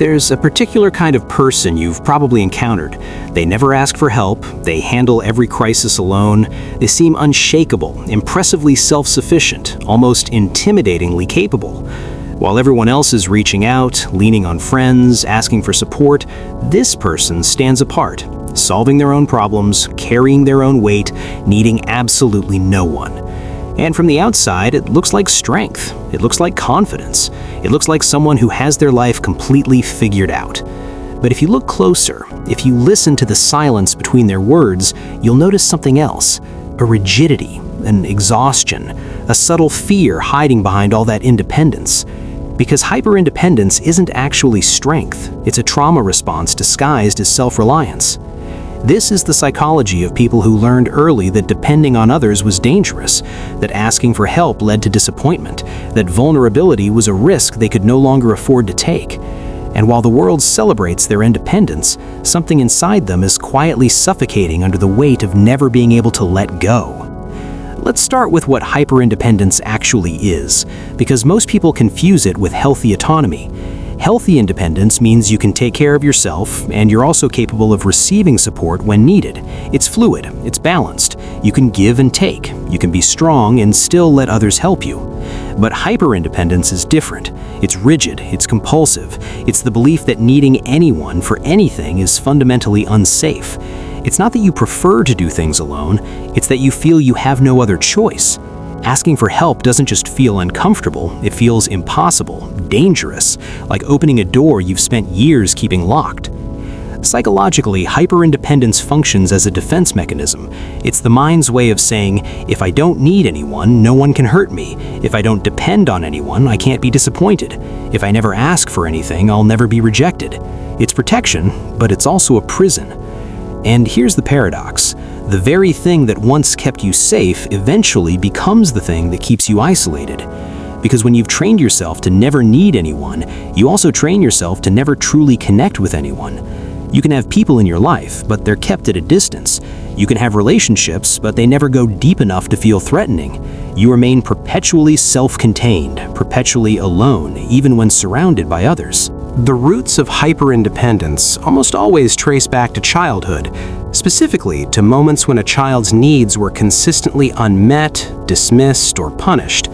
There's a particular kind of person you've probably encountered. They never ask for help, they handle every crisis alone, they seem unshakable, impressively self-sufficient, almost intimidatingly capable. While everyone else is reaching out, leaning on friends, asking for support, this person stands apart, solving their own problems, carrying their own weight, needing absolutely no one. And from the outside, it looks like strength. It looks like confidence. It looks like someone who has their life completely figured out. But if you look closer, if you listen to the silence between their words, you'll notice something else. A rigidity, an exhaustion, a subtle fear hiding behind all that independence. Because hyper-independence isn't actually strength. It's a trauma response disguised as self-reliance. This is the psychology of people who learned early that depending on others was dangerous, that asking for help led to disappointment, that vulnerability was a risk they could no longer afford to take. And while the world celebrates their independence, something inside them is quietly suffocating under the weight of never being able to let go. Let's start with what hyper-independence actually is, because most people confuse it with healthy autonomy. Healthy independence means you can take care of yourself, and you're also capable of receiving support when needed. It's fluid, it's balanced. You can give and take. You can be strong and still let others help you. But hyper-independence is different. It's rigid, it's compulsive. It's the belief that needing anyone for anything is fundamentally unsafe. It's not that you prefer to do things alone, it's that you feel you have no other choice. Asking for help doesn't just feel uncomfortable, it feels impossible, dangerous, like opening a door you've spent years keeping locked. Psychologically, hyper-independence functions as a defense mechanism. It's the mind's way of saying, if I don't need anyone, no one can hurt me. If I don't depend on anyone, I can't be disappointed. If I never ask for anything, I'll never be rejected. It's protection, but it's also a prison. And here's the paradox. The very thing that once kept you safe eventually becomes the thing that keeps you isolated. Because when you've trained yourself to never need anyone, you also train yourself to never truly connect with anyone. You can have people in your life, but they're kept at a distance. You can have relationships, but they never go deep enough to feel threatening. You remain perpetually self-contained, perpetually alone, even when surrounded by others. The roots of hyper-independence almost always trace back to childhood, specifically to moments when a child's needs were consistently unmet, dismissed, or punished.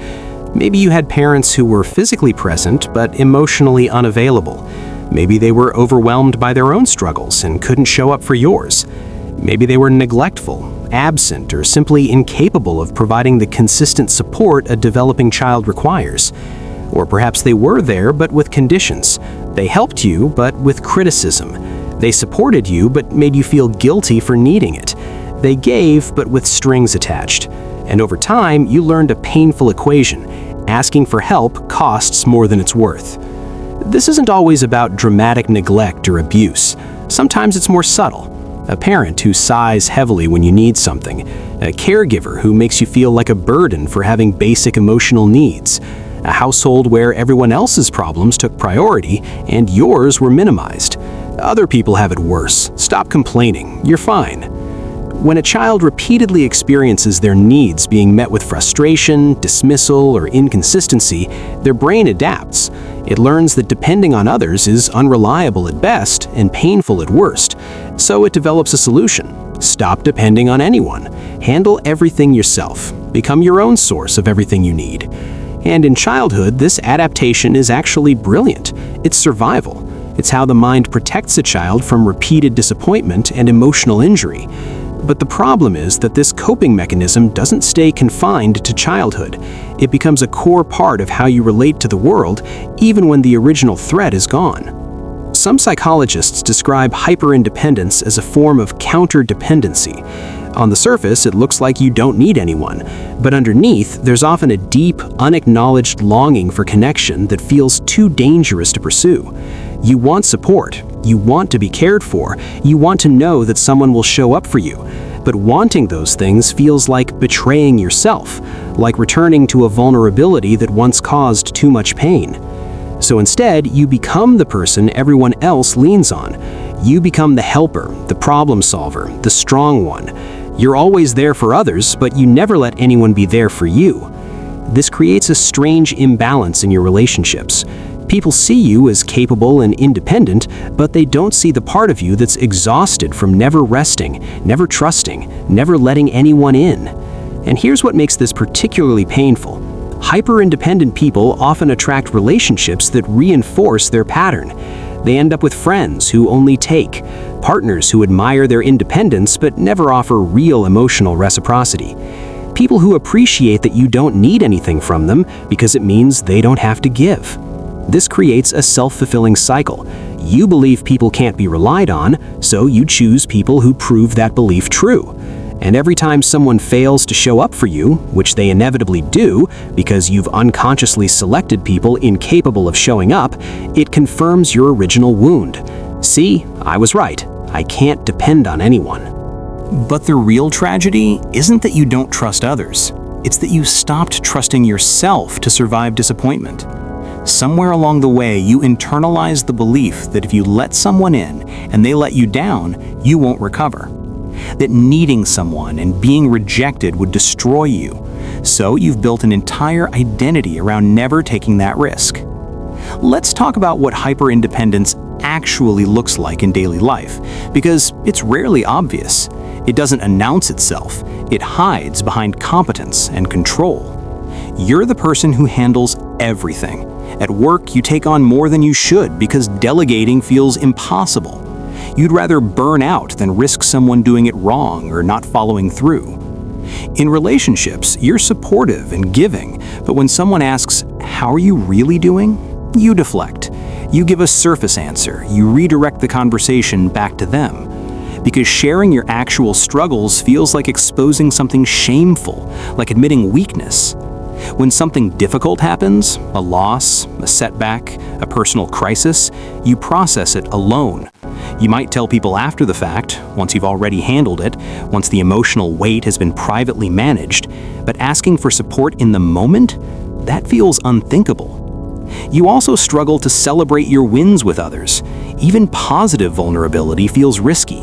Maybe you had parents who were physically present but emotionally unavailable. Maybe they were overwhelmed by their own struggles and couldn't show up for yours. Maybe they were neglectful, absent, or simply incapable of providing the consistent support a developing child requires. Or perhaps they were there but with conditions. They helped you but with criticism. They supported you but made you feel guilty for needing it. They gave but with strings attached. And over time, you learned a painful equation. Asking for help costs more than it's worth. This isn't always about dramatic neglect or abuse. Sometimes it's more subtle. A parent who sighs heavily when you need something. A caregiver who makes you feel like a burden for having basic emotional needs. A household where everyone else's problems took priority and yours were minimized. Other people have it worse. Stop complaining. You're fine. When a child repeatedly experiences their needs being met with frustration, dismissal, or inconsistency, their brain adapts. It learns that depending on others is unreliable at best and painful at worst. So it develops a solution. Stop depending on anyone. Handle everything yourself. Become your own source of everything you need. And in childhood, this adaptation is actually brilliant. It's survival. It's how the mind protects a child from repeated disappointment and emotional injury. But the problem is that this coping mechanism doesn't stay confined to childhood. It becomes a core part of how you relate to the world, even when the original threat is gone. Some psychologists describe hyper-independence as a form of counter-dependency. On the surface, it looks like you don't need anyone, but underneath, there's often a deep, unacknowledged longing for connection that feels too dangerous to pursue. You want support, you want to be cared for, you want to know that someone will show up for you. But wanting those things feels like betraying yourself, like returning to a vulnerability that once caused too much pain. So instead, you become the person everyone else leans on. You become the helper, the problem solver, the strong one. You're always there for others, but you never let anyone be there for you. This creates a strange imbalance in your relationships. People see you as capable and independent, but they don't see the part of you that's exhausted from never resting, never trusting, never letting anyone in. And here's what makes this particularly painful. Hyper-independent people often attract relationships that reinforce their pattern. They end up with friends who only take, partners who admire their independence but never offer real emotional reciprocity, people who appreciate that you don't need anything from them because it means they don't have to give. This creates a self-fulfilling cycle. You believe people can't be relied on, so you choose people who prove that belief true. And every time someone fails to show up for you, which they inevitably do because you've unconsciously selected people incapable of showing up, it confirms your original wound. See, I was right. I can't depend on anyone. But the real tragedy isn't that you don't trust others. It's that you stopped trusting yourself to survive disappointment. Somewhere along the way, you internalized the belief that if you let someone in and they let you down, you won't recover. That needing someone and being rejected would destroy you. So you've built an entire identity around never taking that risk. Let's talk about what hyper-independence actually looks like in daily life, because it's rarely obvious. It doesn't announce itself. It hides behind competence and control. You're the person who handles everything. At work, you take on more than you should because delegating feels impossible. You'd rather burn out than risk someone doing it wrong or not following through. In relationships, you're supportive and giving, but when someone asks, "How are you really doing?" you deflect. You give a surface answer. You redirect the conversation back to them. Because sharing your actual struggles feels like exposing something shameful, like admitting weakness. When something difficult happens, a loss, a setback, a personal crisis, you process it alone. You might tell people after the fact, once you've already handled it, once the emotional weight has been privately managed, but asking for support in the moment? That feels unthinkable. You also struggle to celebrate your wins with others. Even positive vulnerability feels risky.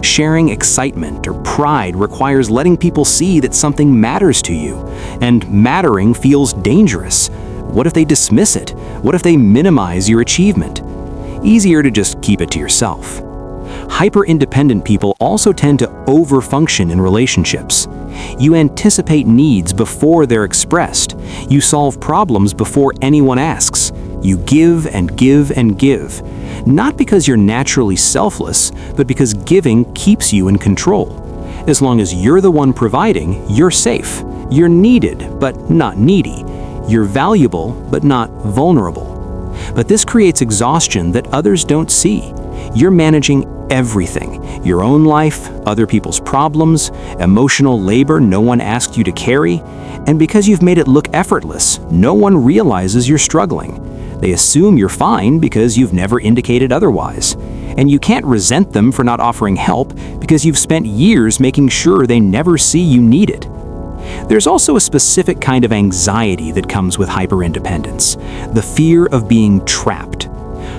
Sharing excitement or pride requires letting people see that something matters to you, and mattering feels dangerous. What if they dismiss it? What if they minimize your achievement? Easier to just keep it to yourself. Hyper-independent people also tend to overfunction in relationships. You anticipate needs before they're expressed. You solve problems before anyone asks. You give and give and give. Not because you're naturally selfless, but because giving keeps you in control. As long as you're the one providing, you're safe. You're needed, but not needy. You're valuable, but not vulnerable. But this creates exhaustion that others don't see. You're managing everything: your own life, other people's problems, emotional labor no one asked you to carry. And because you've made it look effortless, no one realizes you're struggling. They assume you're fine because you've never indicated otherwise. And you can't resent them for not offering help because you've spent years making sure they never see you need it. There's also a specific kind of anxiety that comes with hyper-independence: the fear of being trapped.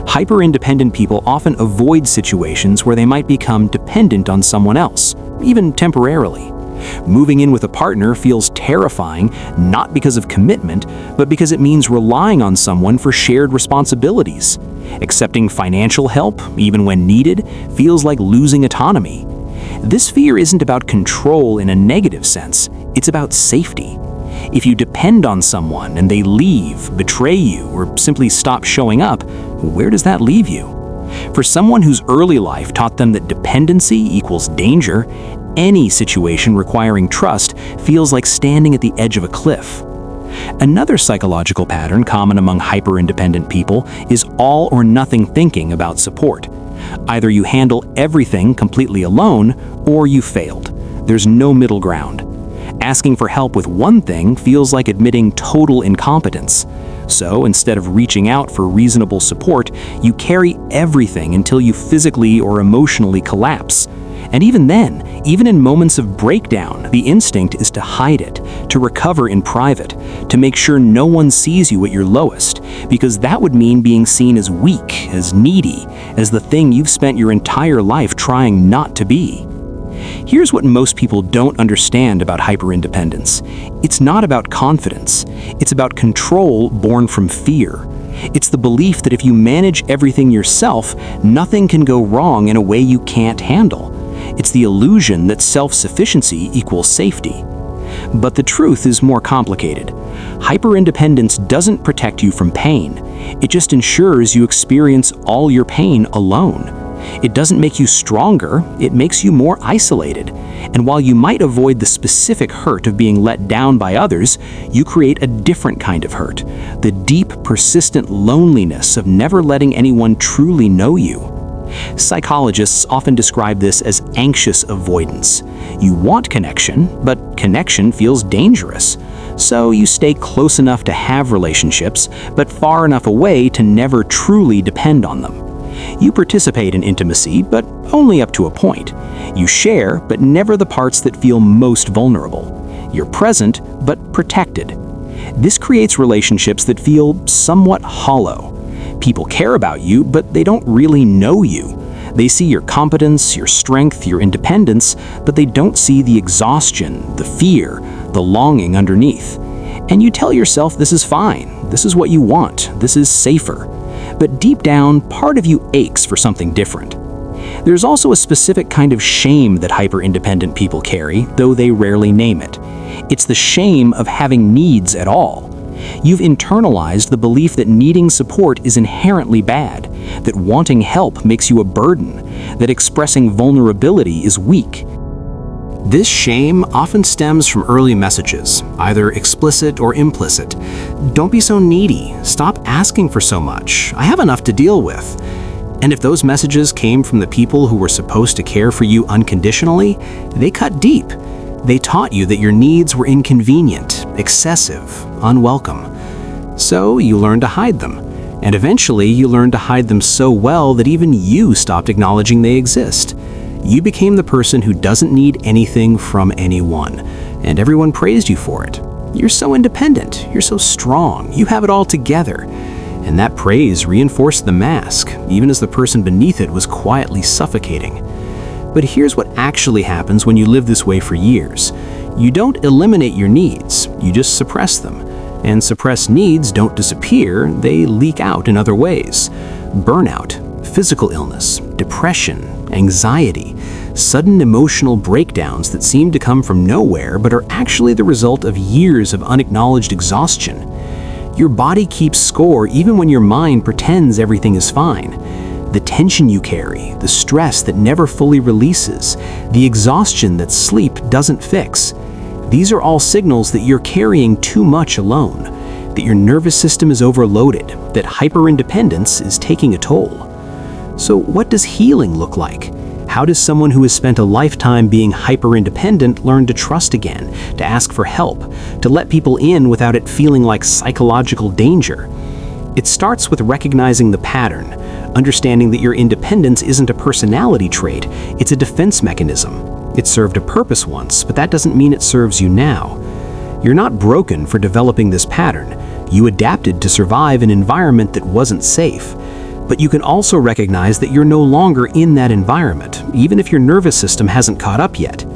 Hyper-independent people often avoid situations where they might become dependent on someone else, even temporarily. Moving in with a partner feels terrifying, not because of commitment, but because it means relying on someone for shared responsibilities. Accepting financial help, even when needed, feels like losing autonomy. This fear isn't about control in a negative sense, it's about safety. If you depend on someone and they leave, betray you, or simply stop showing up, where does that leave you? For someone whose early life taught them that dependency equals danger, any situation requiring trust feels like standing at the edge of a cliff. Another psychological pattern common among hyper-independent people is all or nothing thinking about support. Either you handle everything completely alone, or you failed. There's no middle ground. Asking for help with one thing feels like admitting total incompetence. So instead of reaching out for reasonable support, you carry everything until you physically or emotionally collapse. And even then, even in moments of breakdown, the instinct is to hide it, to recover in private, to make sure no one sees you at your lowest, because that would mean being seen as weak, as needy, as the thing you've spent your entire life trying not to be. Here's what most people don't understand about hyperindependence. It's not about confidence. It's about control born from fear. It's the belief that if you manage everything yourself, nothing can go wrong in a way you can't handle. It's the illusion that self-sufficiency equals safety. But the truth is more complicated. Hyperindependence doesn't protect you from pain. It just ensures you experience all your pain alone. It doesn't make you stronger, it makes you more isolated. And while you might avoid the specific hurt of being let down by others, you create a different kind of hurt, the deep, persistent loneliness of never letting anyone truly know you. Psychologists often describe this as anxious avoidance. You want connection, but connection feels dangerous. So you stay close enough to have relationships, but far enough away to never truly depend on them. You participate in intimacy, but only up to a point. You share, but never the parts that feel most vulnerable. You're present, but protected. This creates relationships that feel somewhat hollow. People care about you, but they don't really know you. They see your competence, your strength, your independence, but they don't see the exhaustion, the fear, the longing underneath. And you tell yourself this is fine, this is what you want, this is safer. But deep down, part of you aches for something different. There's also a specific kind of shame that hyper-independent people carry, though they rarely name it. It's the shame of having needs at all. You've internalized the belief that needing support is inherently bad, that wanting help makes you a burden, that expressing vulnerability is weak. This shame often stems from early messages, either explicit or implicit. Don't be so needy. Stop asking for so much. I have enough to deal with. And if those messages came from the people who were supposed to care for you unconditionally, they cut deep. They taught you that your needs were inconvenient, excessive, unwelcome. So you learned to hide them. And eventually you learned to hide them so well that even you stopped acknowledging they exist. You became the person who doesn't need anything from anyone, and everyone praised you for it. You're so independent, you're so strong, you have it all together. And that praise reinforced the mask, even as the person beneath it was quietly suffocating. But here's what actually happens when you live this way for years. You don't eliminate your needs, you just suppress them. And suppressed needs don't disappear, they leak out in other ways. Burnout, physical illness, depression, anxiety, sudden emotional breakdowns that seem to come from nowhere but are actually the result of years of unacknowledged exhaustion. Your body keeps score even when your mind pretends everything is fine. The tension you carry, the stress that never fully releases, the exhaustion that sleep doesn't fix. These are all signals that you're carrying too much alone, that your nervous system is overloaded, that hyperindependence is taking a toll. So what does healing look like? How does someone who has spent a lifetime being hyper-independent learn to trust again, to ask for help, to let people in without it feeling like psychological danger? It starts with recognizing the pattern, understanding that your independence isn't a personality trait, it's a defense mechanism. It served a purpose once, but that doesn't mean it serves you now. You're not broken for developing this pattern. You adapted to survive an environment that wasn't safe. But you can also recognize that you're no longer in that environment, even if your nervous system hasn't caught up yet.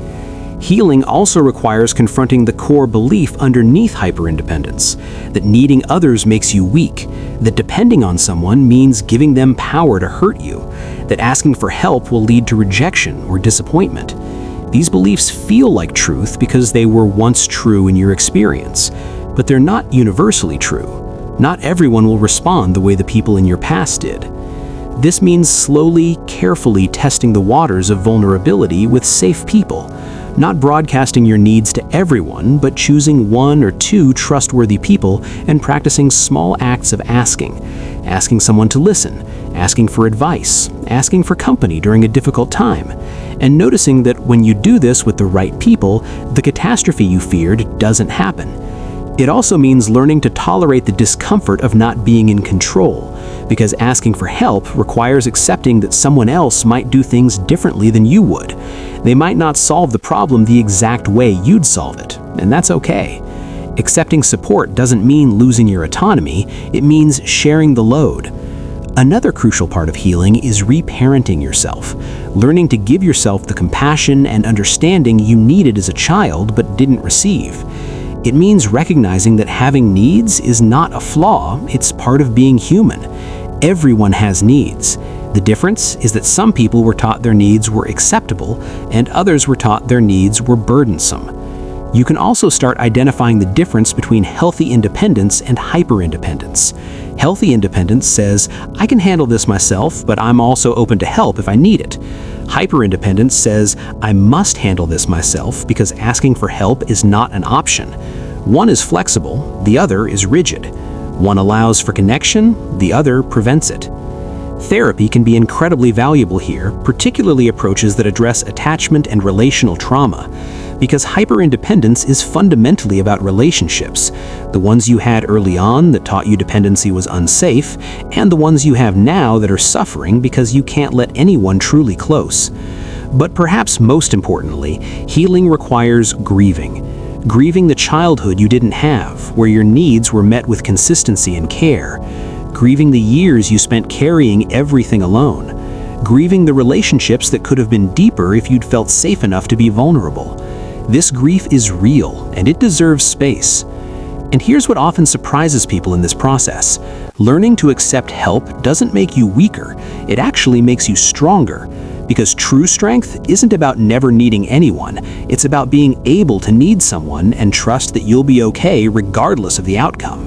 Healing also requires confronting the core belief underneath hyperindependence, that needing others makes you weak, that depending on someone means giving them power to hurt you, that asking for help will lead to rejection or disappointment. These beliefs feel like truth because they were once true in your experience, but they're not universally true. Not everyone will respond the way the people in your past did. This means slowly, carefully testing the waters of vulnerability with safe people, not broadcasting your needs to everyone, but choosing 1 or 2 trustworthy people and practicing small acts of asking someone to listen, asking for advice, asking for company during a difficult time, and noticing that when you do this with the right people, the catastrophe you feared doesn't happen. It also means learning to tolerate the discomfort of not being in control, because asking for help requires accepting that someone else might do things differently than you would. They might not solve the problem the exact way you'd solve it, and that's okay. Accepting support doesn't mean losing your autonomy, it means sharing the load. Another crucial part of healing is reparenting yourself, learning to give yourself the compassion and understanding you needed as a child but didn't receive. It means recognizing that having needs is not a flaw, it's part of being human. Everyone has needs. The difference is that some people were taught their needs were acceptable, and others were taught their needs were burdensome. You can also start identifying the difference between healthy independence and hyper-independence. Healthy independence says, I can handle this myself, but I'm also open to help if I need it. Hyper-independence says, I must handle this myself because asking for help is not an option. One is flexible, the other is rigid. One allows for connection, the other prevents it. Therapy can be incredibly valuable here, particularly approaches that address attachment and relational trauma, because hyper-independence is fundamentally about relationships, the ones you had early on that taught you dependency was unsafe, and the ones you have now that are suffering because you can't let anyone truly close. But perhaps most importantly, healing requires grieving. Grieving the childhood you didn't have, where your needs were met with consistency and care. Grieving the years you spent carrying everything alone. Grieving the relationships that could have been deeper if you'd felt safe enough to be vulnerable. This grief is real, and it deserves space. And here's what often surprises people in this process. Learning to accept help doesn't make you weaker, it actually makes you stronger. Because true strength isn't about never needing anyone, it's about being able to need someone and trust that you'll be okay regardless of the outcome.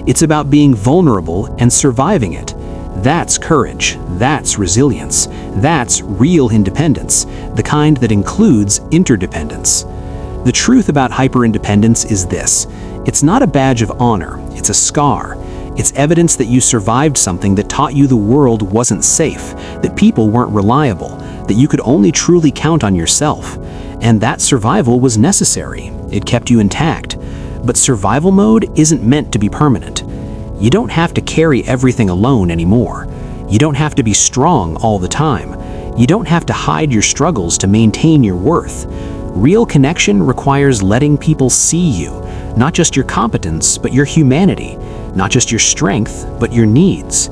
It's about being vulnerable and surviving it. That's courage, that's resilience, that's real independence, the kind that includes interdependence. The truth about hyperindependence is this: it's not a badge of honor, it's a scar. It's evidence that you survived something that taught you the world wasn't safe, that people weren't reliable, that you could only truly count on yourself. And that survival was necessary. It kept you intact. But survival mode isn't meant to be permanent. You don't have to carry everything alone anymore. You don't have to be strong all the time. You don't have to hide your struggles to maintain your worth. Real connection requires letting people see you, not just your competence, but your humanity, not just your strength, but your needs.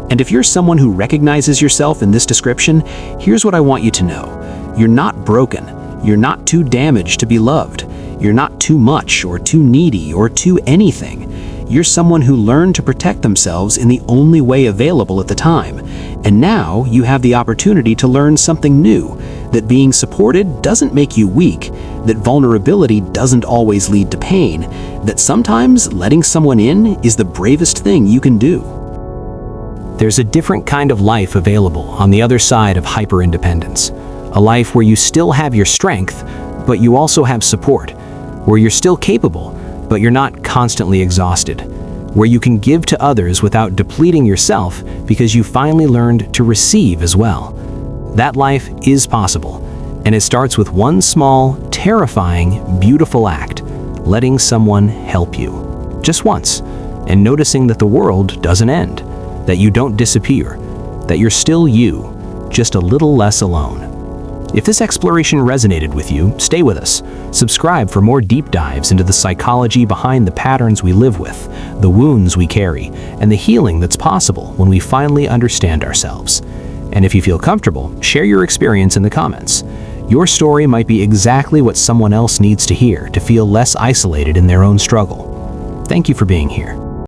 And if you're someone who recognizes yourself in this description, here's what I want you to know. You're not broken. You're not too damaged to be loved. You're not too much or too needy or too anything. You're someone who learned to protect themselves in the only way available at the time. And now you have the opportunity to learn something new, that being supported doesn't make you weak, that vulnerability doesn't always lead to pain, that sometimes letting someone in is the bravest thing you can do. There's a different kind of life available on the other side of hyper-independence. A life where you still have your strength, but you also have support. Where you're still capable, but you're not constantly exhausted. Where you can give to others without depleting yourself because you finally learned to receive as well. That life is possible, and it starts with one small, terrifying, beautiful act: letting someone help you. Just once, and noticing that the world doesn't end, that you don't disappear, that you're still you, just a little less alone. If this exploration resonated with you, stay with us. Subscribe for more deep dives into the psychology behind the patterns we live with, the wounds we carry, and the healing that's possible when we finally understand ourselves. And if you feel comfortable, share your experience in the comments. Your story might be exactly what someone else needs to hear to feel less isolated in their own struggle. Thank you for being here.